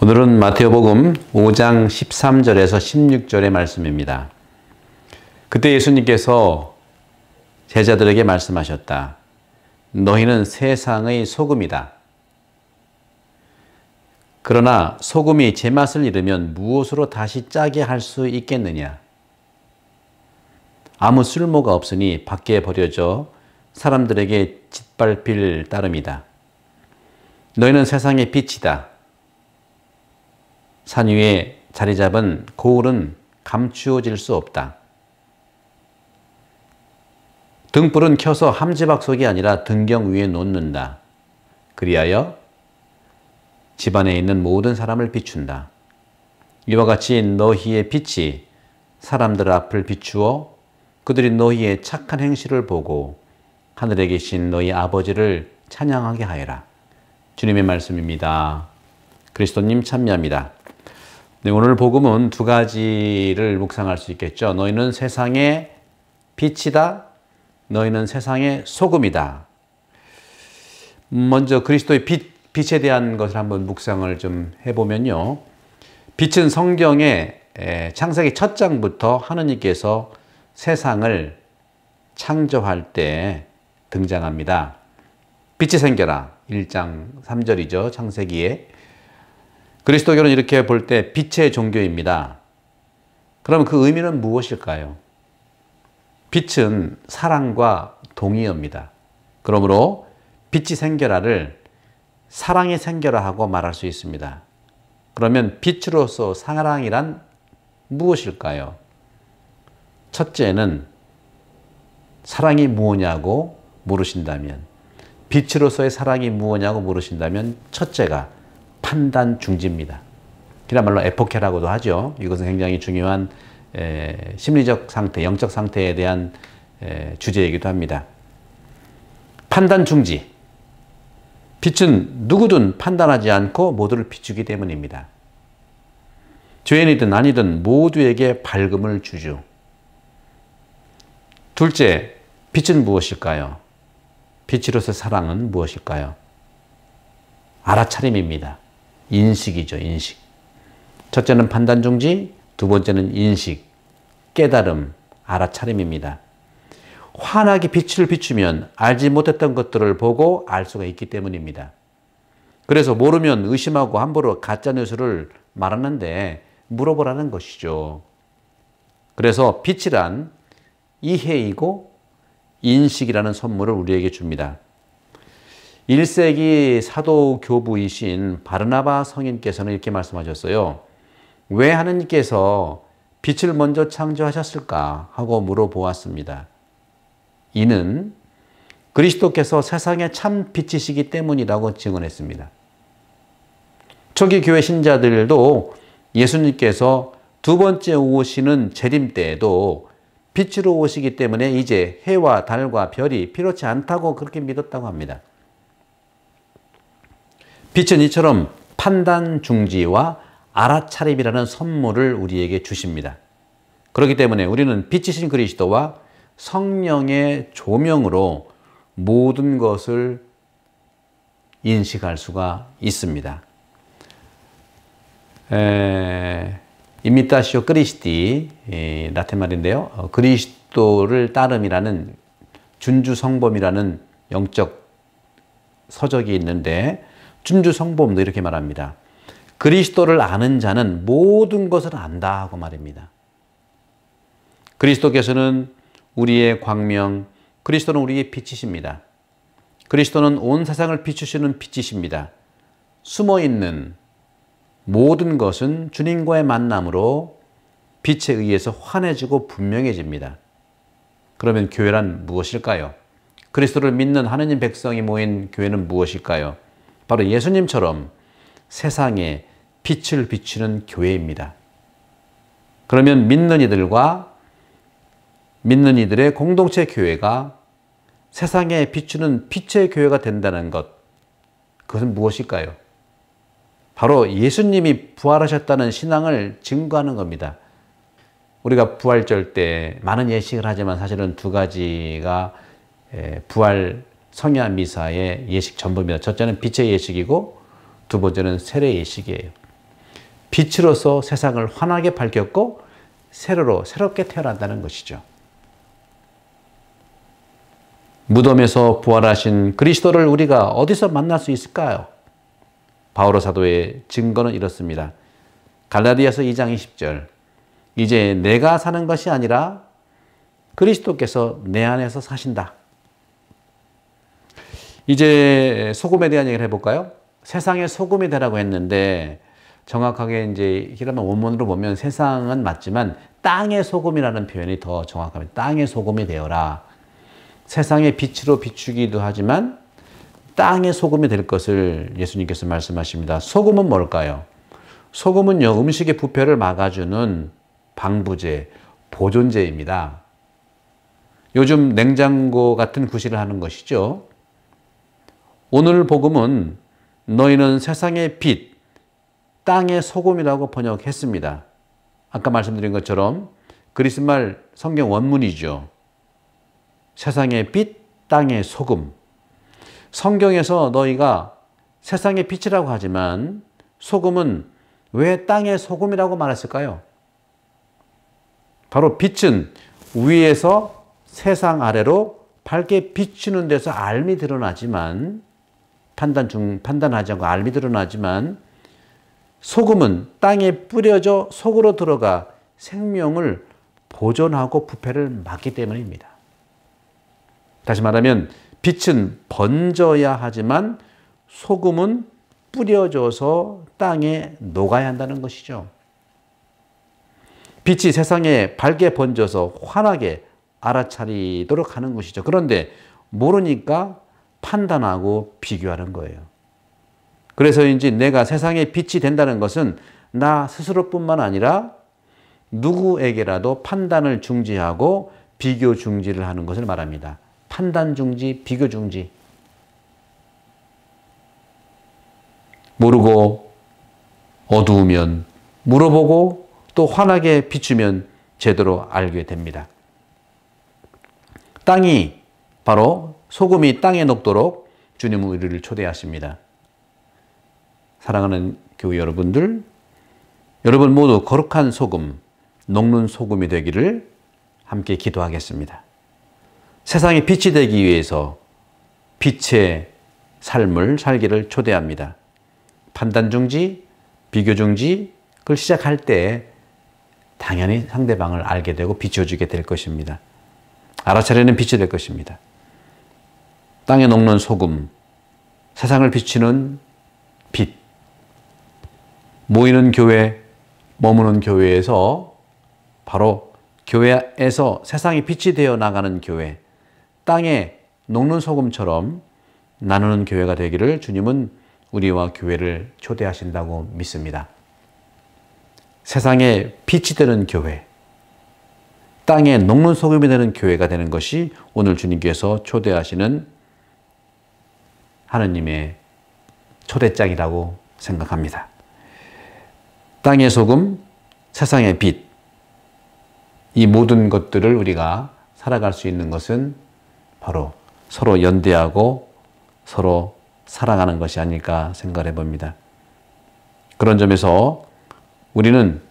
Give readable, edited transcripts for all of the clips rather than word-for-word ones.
오늘은 마태복음 5장 13절에서 16절의 말씀입니다. 그때 예수님께서 제자들에게 말씀하셨다. 너희는 세상의 소금이다. 그러나 소금이 제맛을 잃으면 무엇으로 다시 짜게 할 수 있겠느냐? 아무 쓸모가 없으니 밖에 버려져 사람들에게 짓밟힐 따름이다. 너희는 세상의 빛이다. 산 위에 자리 잡은 고울은 감추어질 수 없다. 등불은 켜서 함지박속이 아니라 등경 위에 놓는다. 그리하여 집안에 있는 모든 사람을 비춘다. 이와 같이 너희의 빛이 사람들 앞을 비추어 그들이 너희의 착한 행실을 보고 하늘에 계신 너희 아버지를 찬양하게 하여라. 주님의 말씀입니다. 그리스도님 참여합니다. 네, 오늘 복음은 두 가지를 묵상할 수 있겠죠. 너희는 세상의 빛이다. 너희는 세상의 소금이다. 먼저 그리스도의 빛에 대한 것을 한번 묵상을 좀 해보면요. 빛은 성경의 창세기 첫 장부터 하느님께서 세상을 창조할 때 등장합니다. 빛이 생겨라. 1장 3절이죠. 창세기에. 그리스도교는 이렇게 볼 때 빛의 종교입니다. 그럼 그 의미는 무엇일까요? 빛은 사랑과 동의어입니다. 그러므로 빛이 생겨라를 사랑이 생겨라 하고 말할 수 있습니다. 그러면 빛으로서 사랑이란 무엇일까요? 첫째는 사랑이 무엇냐고 물으신다면, 빛으로서의 사랑이 무엇냐고 물으신다면 첫째가 판단 중지입니다. 그야말로 에포케라고도 하죠. 이것은 굉장히 중요한 심리적 상태, 영적 상태에 대한 주제이기도 합니다. 판단 중지. 빛은 누구든 판단하지 않고 모두를 비추기 때문입니다. 죄인이든 아니든 모두에게 밝음을 주죠. 둘째, 빛은 무엇일까요? 빛으로서 사랑은 무엇일까요? 알아차림입니다. 인식이죠, 인식. 첫째는 판단 중지, 두 번째는 인식, 깨달음, 알아차림입니다. 환하게 빛을 비추면 알지 못했던 것들을 보고 알 수가 있기 때문입니다. 그래서 모르면 의심하고 함부로 가짜뉴스를 말하는데 물어보라는 것이죠. 그래서 빛이란 이해이고 인식이라는 선물을 우리에게 줍니다. 1세기 사도 교부이신 바르나바 성인께서는 이렇게 말씀하셨어요. 왜 하느님께서 빛을 먼저 창조하셨을까 하고 물어보았습니다. 이는 그리스도께서 세상의 참 빛이시기 때문이라고 증언했습니다. 초기 교회 신자들도 예수님께서 두 번째 오시는 재림 때에도 빛으로 오시기 때문에 이제 해와 달과 별이 필요치 않다고 그렇게 믿었다고 합니다. 빛은 이처럼 판단 중지와 알아차림이라는 선물을 우리에게 주십니다. 그렇기 때문에 우리는 빛이신 그리스도와 성령의 조명으로 모든 것을 인식할 수가 있습니다. 이미타시오 크리스티, 라틴 말인데요. 그리스도를 따름이라는 준주성범이라는 영적 서적이 있는데 준주성범도 이렇게 말합니다. 그리스도를 아는 자는 모든 것을 안다 하고 말입니다. 그리스도께서는 우리의 광명, 그리스도는 우리의 빛이십니다. 그리스도는 온 세상을 비추시는 빛이십니다. 숨어있는 모든 것은 주님과의 만남으로 빛에 의해서 환해지고 분명해집니다. 그러면 교회란 무엇일까요? 그리스도를 믿는 하느님 백성이 모인 교회는 무엇일까요? 바로 예수님처럼 세상에 빛을 비추는 교회입니다. 그러면 믿는 이들의 공동체 교회가 세상에 비추는 빛의 교회가 된다는 것, 그것은 무엇일까요? 바로 예수님이 부활하셨다는 신앙을 증거하는 겁니다. 우리가 부활절 때 많은 예식을 하지만 사실은 두 가지가 부활 성야 미사의 예식 전부입니다. 첫째는 빛의 예식이고 두 번째는 세례 예식이에요. 빛으로서 세상을 환하게 밝혔고 새롭게 태어난다는 것이죠. 무덤에서 부활하신 그리스도를 우리가 어디서 만날 수 있을까요? 바오로 사도의 증거는 이렇습니다. 갈라디아서 2장 20절. 이제 내가 사는 것이 아니라 그리스도께서 내 안에서 사신다. 이제 소금에 대한 얘기를 해볼까요? 세상의 소금이 되라고 했는데 정확하게 이제 히라마 원문으로 보면 세상은 맞지만 땅의 소금이라는 표현이 더 정확합니다. 땅의 소금이 되어라. 세상의 빛으로 비추기도 하지만 땅의 소금이 될 것을 예수님께서 말씀하십니다. 소금은 뭘까요? 소금은요, 음식의 부패를 막아주는 방부제, 보존제입니다. 요즘 냉장고 같은 구실을 하는 것이죠. 오늘 복음은 너희는 세상의 빛, 땅의 소금이라고 번역했습니다. 아까 말씀드린 것처럼 그리스말 성경 원문이죠. 세상의 빛, 땅의 소금. 성경에서 너희가 세상의 빛이라고 하지만 소금은 왜 땅의 소금이라고 말했을까요? 바로 빛은 위에서 세상 아래로 밝게 비추는 데서 알미 드러나지만 판단하지 않고 알미 드러나지만 소금은 땅에 뿌려져 속으로 들어가 생명을 보존하고 부패를 막기 때문입니다. 다시 말하면 빛은 번져야 하지만 소금은 뿌려져서 땅에 녹아야 한다는 것이죠. 빛이 세상에 밝게 번져서 환하게 알아차리도록 하는 것이죠. 그런데 모르니까 판단하고 비교하는 거예요. 그래서인지 내가 세상에 빛이 된다는 것은 나 스스로뿐만 아니라 누구에게라도 판단을 중지하고 비교 중지를 하는 것을 말합니다. 판단 중지, 비교 중지. 모르고 어두우면 물어보고 또 환하게 비추면 제대로 알게 됩니다. 땅이 바로 소금이 땅에 녹도록 주님은 우리를 초대하십니다. 사랑하는 교회 여러분들, 여러분 모두 거룩한 소금, 녹는 소금이 되기를 함께 기도하겠습니다. 세상에 빛이 되기 위해서 빛의 삶을 살기를 초대합니다. 판단 중지, 비교 중지, 그걸 시작할 때 당연히 상대방을 알게 되고 비춰주게 될 것입니다. 알아차리는 빛이 될 것입니다. 땅에 녹는 소금, 세상을 비추는 빛, 모이는 교회, 머무는 교회에서 바로 교회에서 세상이 빛이 되어 나가는 교회, 땅에 녹는 소금처럼 나누는 교회가 되기를 주님은 우리와 교회를 초대하신다고 믿습니다. 세상에 빛이 되는 교회, 땅에 녹는 소금이 되는 교회가 되는 것이 오늘 주님께서 초대하시는 하느님의 초대장이라고 생각합니다. 땅의 소금, 세상의 빛, 이 모든 것들을 우리가 살아갈 수 있는 것은 바로 서로 연대하고 서로 사랑하는 것이 아닐까 생각해 봅니다. 그런 점에서 우리는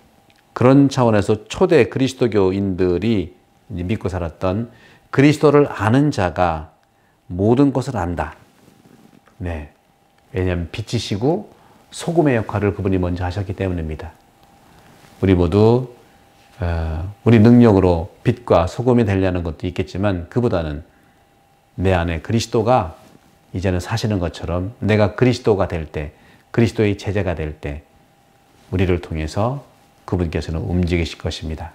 그런 차원에서 초대 그리스도교인들이 믿고 살았던 그리스도를 아는 자가 모든 것을 안다. 네. 왜냐하면 빛이시고 소금의 역할을 그분이 먼저 하셨기 때문입니다. 우리 모두 우리 능력으로 빛과 소금이 되려는 것도 있겠지만 그보다는 내 안에 그리스도가 이제는 사시는 것처럼 내가 그리스도가 될 때, 그리스도의 제자가 될 때 우리를 통해서 그분께서는 움직이실 것입니다.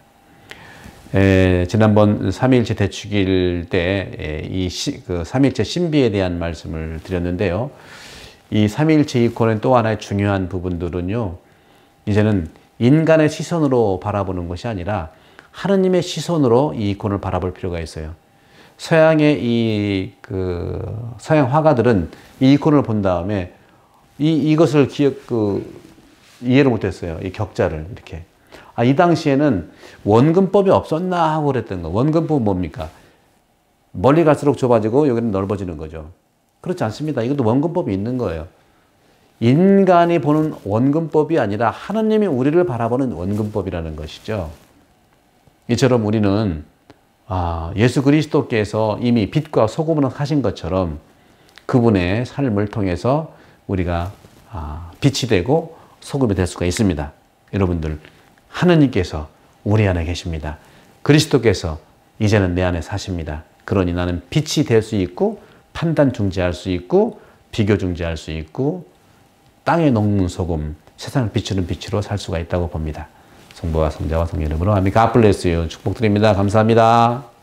지난번 삼위일체 대축일 때 이 삼위일체 신비에 대한 말씀을 드렸는데요. 이 삼위일체 이권의 또 하나의 중요한 부분들은요. 이제는 인간의 시선으로 바라보는 것이 아니라 하느님의 시선으로 이 이권을 바라볼 필요가 있어요. 서양의 서양 화가들은 이 이콘을 본 다음에 이것을 이해를 못했어요. 이 격자를 이렇게. 이 당시에는 원근법이 없었나 하고 그랬던 거. 원근법은 뭡니까? 멀리 갈수록 좁아지고 여기는 넓어지는 거죠. 그렇지 않습니다. 이것도 원근법이 있는 거예요. 인간이 보는 원근법이 아니라 하나님이 우리를 바라보는 원근법이라는 것이죠. 이처럼 우리는 예수 그리스도께서 이미 빛과 소금을 하신 것처럼 그분의 삶을 통해서 우리가 빛이 되고 소금이 될 수가 있습니다. 여러분들, 하느님께서 우리 안에 계십니다. 그리스도께서 이제는 내 안에 사십니다. 그러니 나는 빛이 될 수 있고 판단 중재할 수 있고 비교 중재할 수 있고 땅에 녹는 소금, 세상을 비추는 빛으로 살 수가 있다고 봅니다. 성부와 성자와 성령 이름으로 아멘. God bless you. 축복드립니다. 감사합니다.